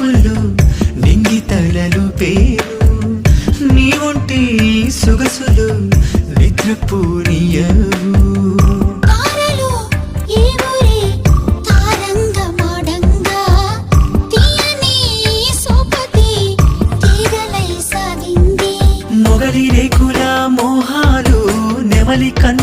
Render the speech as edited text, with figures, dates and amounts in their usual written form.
చూపుల్లో నింగి తలలు పేరు నీ ఒంటి సొగసులు నిద్రపోనియవు మొగలి రేకుల మోహాలు నెమలి కన్ను